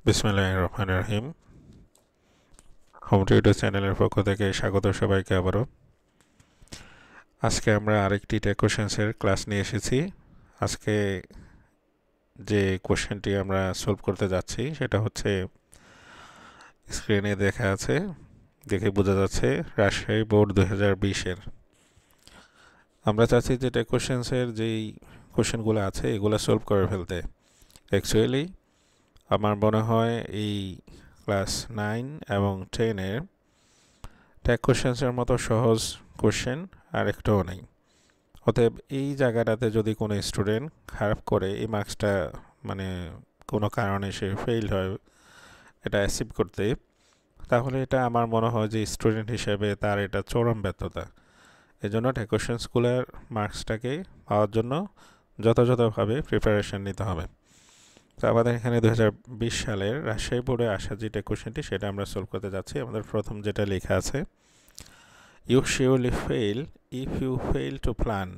বিসমিল্লাহির রহমানির রহিম। Home tutor চ্যানেলের পক্ষ থেকে স্বাগত সবাইকে আবারও। আজকে আমরা আরেকটি টেক কোশ্চেন্সের ক্লাস নিয়ে এসেছি। আজকে যে কোশ্চেনটি আমরা সলভ করতে যাচ্ছি সেটা হচ্ছে স্ক্রিনে দেখা আছে, দেখে বোঝা যাচ্ছে রাজশাহী বোর্ড 2020-এর। আমরা চাচ্ছি যে টেক কোশ্চেন্সের যেই কোশ্চেনগুলো আছে এগুলো সলভ করে ফেলতে। অ্যাকচুয়ালি আমার মনে হয় এই ক্লাস 9 এবং 10-এর টেক কোশ্চেন্সের মতো সহজ কোশ্চেন আর একটাও নেই। অতএব এই জায়গাটাতে যদি কোনো স্টুডেন্ট খারাপ করে এই মার্কসটা মানে কোনো কারণে সে ফেইল হয় এটা অ্যাচিভ করতে, তাহলে এটা আমার মনে হয় যে স্টুডেন্ট হিসেবে তার এটা চরম ব্যর্থতা। এই জন্য টেক কোশ্চেন্সগুলোর মার্কসটাকে পাওয়ার জন্য যথাযথভাবে প্রিপারেশন নিতে হবে। তো আমাদের এখানে 2020 সালের রাজশাহী বোর্ডে আসা যে টেক কোশ্চেনটি সেটা আমরা সলভ করতে যাচ্ছি। আমাদের প্রথম যেটা লেখা আছে, you surely fail if you fail to plan.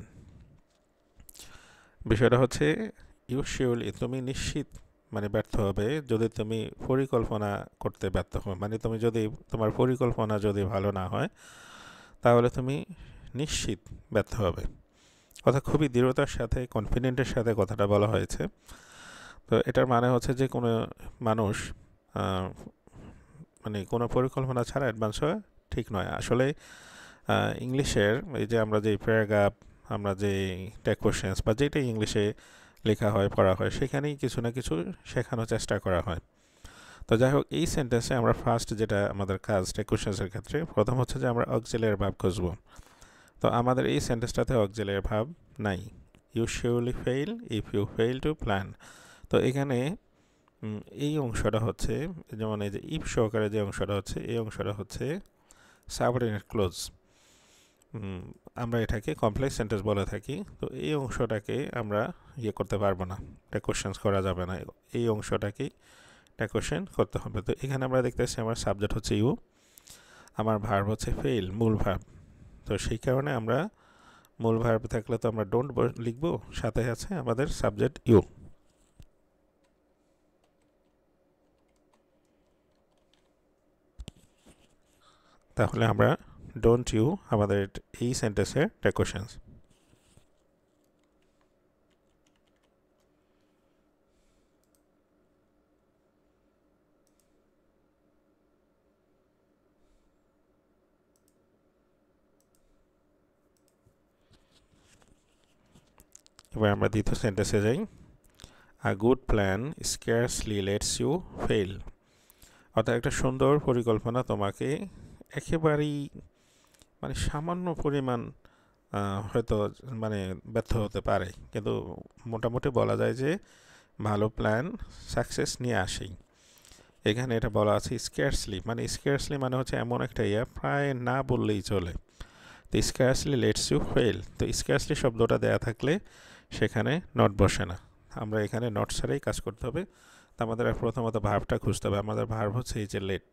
বিষয়টা হচ্ছে ইউ শিওরলি, তুমি নিশ্চিত মানে ব্যর্থ হবে যদি তুমি পরিকল্পনা করতে ব্যর্থ হও। মানে তুমি যদি তোমার পরিকল্পনা যদি ভালো না হয় তাহলে তুমি নিশ্চিত ব্যর্থ হবে। কথা খুবই দৃঢ়তার সাথে কনফিডেন্টের সাথে কথাটা বলা হয়েছে। তো এটার মানে হচ্ছে যে কোনো মানুষ মানে কোনো পরিকল্পনা ছাড়া অ্যাডভান্স হওয়া ঠিক নয়। আসলে ইংলিশের এই যে আমরা যে প্যারাগ্রাফ, আমরা যে টেক কোশ্চেন্স বা যেটাই ইংলিশে লেখা হয় পড়া হয় সেখানেই কিছু না কিছু শেখানোর চেষ্টা করা হয়। তো যাই হোক, এই সেন্টেন্সে আমরা ফার্স্ট যেটা আমাদের কাজ টেক কোশ্চেন্সের ক্ষেত্রে প্রথম হচ্ছে যে আমরা অক্সিলিয়ারি ভার্ব খুঁজব। তো আমাদের এই সেন্টেন্সটাতে অক্সিলিয়ারি ভার্ব নাই। You surely fail if you fail to plan. তো এখানে এই অংশটা হচ্ছে, যেমন এই যে ইফ সহকারে যে অংশটা হচ্ছে এই অংশটা হচ্ছে সাবঅর্ডিনেট ক্লোজ। আমরা এটাকে কমপ্লেক্স সেন্টেন্স বলে থাকি। তো এই অংশটাকে আমরা করতে পারবো না, এটা কোশ্চেন্স করা যাবে না। এই অংশটাকেই এটা কোশ্চেন করতে হবে। তো এখানে আমরা দেখতেছি আমার সাবজেক্ট হচ্ছে ইউ, আমার ভার্ব হচ্ছে ফেইল, মূল ভার্ব। তো সেই কারণে আমরা মূল ভার্ব থাকলে তো আমরা ডোন্ট লিখবো, সাথে আছে আমাদের সাবজেক্ট ইউ। তাহলে আমরা ডোন্ট ইউ আমাদের এই সেন্টেন্সের একটা কোশ্চেন্স। এবার আমরা দ্বিতীয় সেন্টেন্সে যাই। A good plan scarcely lets you fail. অর্থাৎ একটা সুন্দর পরিকল্পনা তোমাকে একেবারেই মানে সামান্য পরিমাণ হয়তো মানে ব্যর্থ হতে পারে, কিন্তু মোটামুটি বলা যায় যে ভালো প্ল্যান সাকসেস নিয়ে আসেই। এখানে এটা বলা আছে স্কেয়ারসলি, মানে স্কেয়ারসলি মানে হচ্ছে এমন একটা প্রায় না বললেই চলে। তো স্কেয়ারসলি লেটস ইউ ফেইল, তো স্কেয়ারসলি শব্দটা দেয়া থাকলে সেখানে নট বসে না, আমরা এখানে নট ছাড়াই কাজ করতে হবে। তো আমাদের প্রথমত ভার্বটা খুঁজতে হবে। আমাদের ভার্ব হচ্ছে এই যে লেট,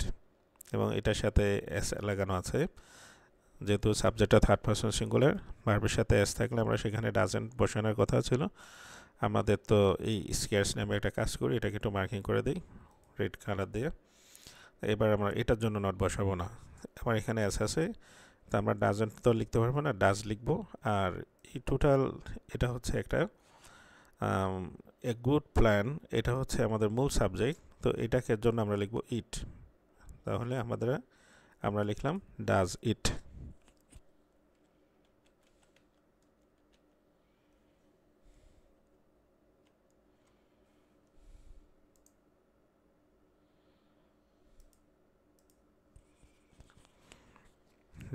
এবং এটার সাথে এস লাগানো আছে। যেহেতু সাবজেক্টটা থার্ড পারসন সিঙ্গুলার, ভার্বের সাথে এস থাকলে আমরা সেখানে ডাজেন্ট বসানোর কথা ছিল। আমাদের তো এই স্কেয়ার্স নামে একটা কাজ করি, এটাকে একটু মার্কিং করে দিই রেড কালার দিয়ে। এবার আমরা এটার জন্য নট বসাবো না, আমার এখানে এস আছে। তো আমরা ডাজেন্ট তো লিখতে পারবো না, ডাজ লিখবো। আর এই টোটাল এটা হচ্ছে একটা এ গুড প্ল্যান, এটা হচ্ছে আমাদের মূল সাবজেক্ট। তো এটাকে জন্য আমরা লিখবো ইট। তাহলে আমরা লিখলাম ডাজ ইট।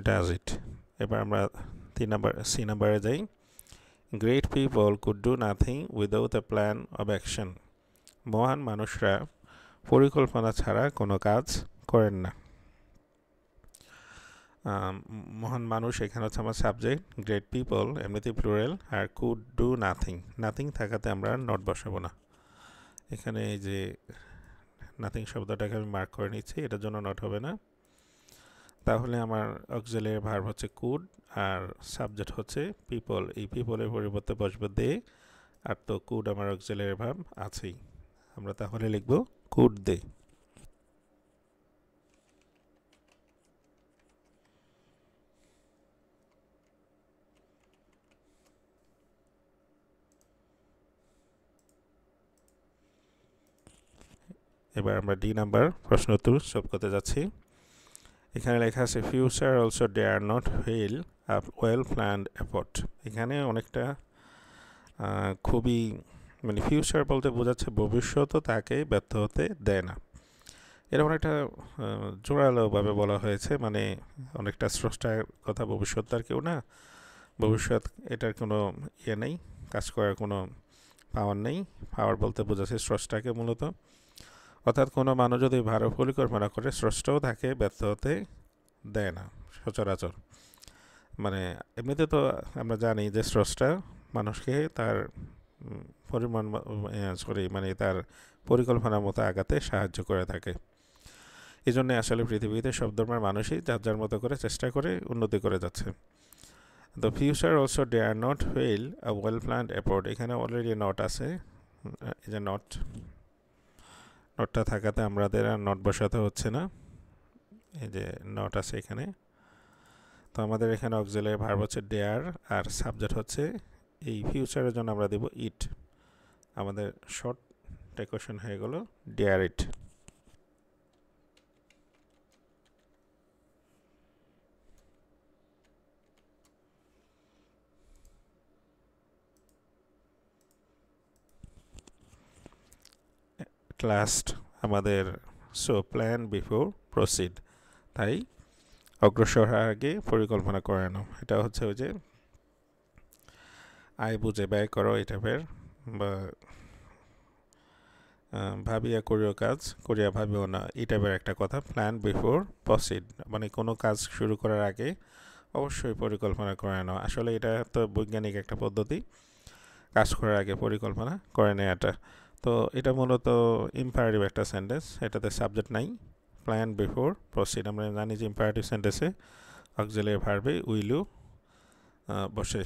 Does it. এবার আমরা সি নাম্বারে যাই। Great people could do nothing without a plan of action. মহান মানুষরা পরিকল্পনা ছাড়া কোনো কাজ করেন না। মহান মানুষ এখানে হচ্ছে আমার সাবজেক্ট, গ্রেট পিপল এমনিতে প্লুরাল, আর কুড ডু নাথিং, নাথিং থাকাতে আমরা নট বসাবো না। এখানে এই যে নাথিং শব্দটাকে আমি মার্ক করে নিচ্ছি, এটার জন্য নট হবে না। তাহলে আমার অক্সিলিয়ারি ভার্ব হচ্ছে কুড, আর সাবজেক্ট হচ্ছে পিপল। এই পিপলের পরিবর্তে বসবে দে, আর তো কুড আমার অক্সিলিয়ারি ভার্ব আছেই। আমরা তাহলে লিখব could they? এবার আমরা ডি নাম্বার প্রশ্ন উত্তর সলভ করতে যাচ্ছি। এখানে লেখা আছে future also dare not fail a well planned effort. এখানে অনেকটা খুবই মানে ফিউচার বলতে বোঝাচ্ছে ভবিষ্যৎও তাকে ব্যর্থ হতে দেয় না, এরকম একটা জোরালোভাবে বলা হয়েছে, মানে অনেকটা স্রষ্টার কথা, ভবিষ্যৎ তার কেউ না, ভবিষ্যৎ এটার কোনো ইয়ে নেই, কাজ করার কোনো পাওয়ার নেই, পাওয়ার বলতে বোঝাচ্ছে স্রষ্টাকে মূলত, অর্থাৎ কোনো মানুষ যদি ভালো পরিকল্পনা করে স্রষ্টাও তাকে ব্যর্থ হতে দেয় না সচরাচর। মানে এমনিতে তো আমরা জানি যে স্রষ্টা মানুষকে তার পরিমাণ মানে তার পরিকল্পনার মতো আগাতে সাহায্য করে থাকে। এই জন্যে আসলে পৃথিবীতে সব ধর্মের মানুষই যার যার মতো করে চেষ্টা করে উন্নতি করে যাচ্ছে। The future also dare not fail a well planned effort. এখানে অলরেডি নট আছে, এই যে নটটা থাকাতে আমাদের আর নট বসাতে হচ্ছে না, এই যে নট আছে এখানে। তো আমাদের এখানে অক্সিলারি ভার্ব হচ্ছে ডেয়ার, আর সাবজেক্ট হচ্ছে এই ফিউচারের জন্য আমরা দেব ইট। আমাদের শর্ট ডেকোরেশন হয়ে গেল ডেয়ার ইট। লাস্ট আমাদের সো প্ল্যান বিফোর প্রসিড, তাই অগ্রসর হওয়ার আগে পরিকল্পনা করে নাও। এটা হচ্ছে ওই যে আয় বুঝে ব্যয় করো এই টাইপের, বা ভাবিয়া করিও কাজ করিয়া ভাবিও না, এই টাইপের একটা কথা। প্ল্যান বিফোর প্রসিড মানে কোনো কাজ শুরু করার আগে অবশ্যই পরিকল্পনা করে নাও। আসলে এটা তো বৈজ্ঞানিক একটা পদ্ধতি, কাজ করার আগে পরিকল্পনা করে নেওয়াটা। তো এটা মূলত ইম্পারেটিভ একটা সেন্টেন্স, এটাতে সাবজেক্ট নাই। প্ল্যান বিফোর প্রসিড, আমরা জানি যে ইম্পারেটিভ সেন্টেন্সে অক্সিলারি ভার্বে উইলু বসে।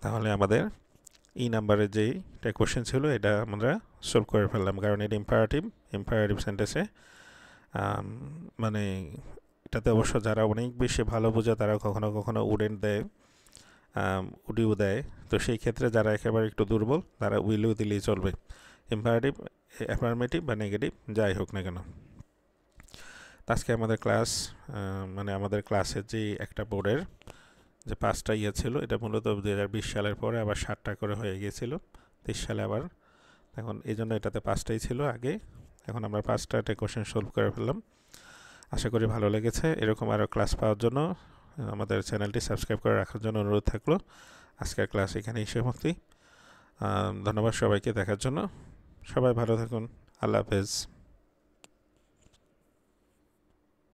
তাহলে আমাদের ই নাম্বারের যেই কোশ্চেন ছিল এটা আমরা সলভ করে ফেললাম, কারণ এটা ইম্পারেটিভ সেন্টেন্সে মানে এটাতে অবশ্য যারা অনেক বেশি ভালো বোঝে তারা কখনো কখনো উডেন্ট দেয়, উডিও দেয়। তো সেই ক্ষেত্রে যারা একেবারে একটু দুর্বল তারা উইলও দিলেই চলবে, ইম্পারেটিভ অ্যাফার্মেটিভ বা নেগেটিভ যাই হোক না কেন। আজকে আমাদের ক্লাস মানে আমাদের ক্লাসের যে একটা বোর্ডের যে 5টা ইয়ে ছিল, এটা মূলত 2020 সালের পরে আবার 7টা করে হয়ে গিয়েছিল 23 সালে আবার, এখন এই জন্য এটাতে 5টাই ছিল আগে, এখন আমরা 5টা কোশ্চেন সলভ করে ফেললাম। আশা করি ভালো লেগেছে। এরকম আরও ক্লাস পাওয়ার জন্য আমাদের চ্যানেলটি সাবস্ক্রাইব করে রাখার জন্য অনুরোধ থাকলো। আজকের ক্লাস এখানেই সমাপ্তি। ধন্যবাদ সবাইকে দেখার জন্য। সবাই ভালো থাকুন। আল্লাহ হাফেজ।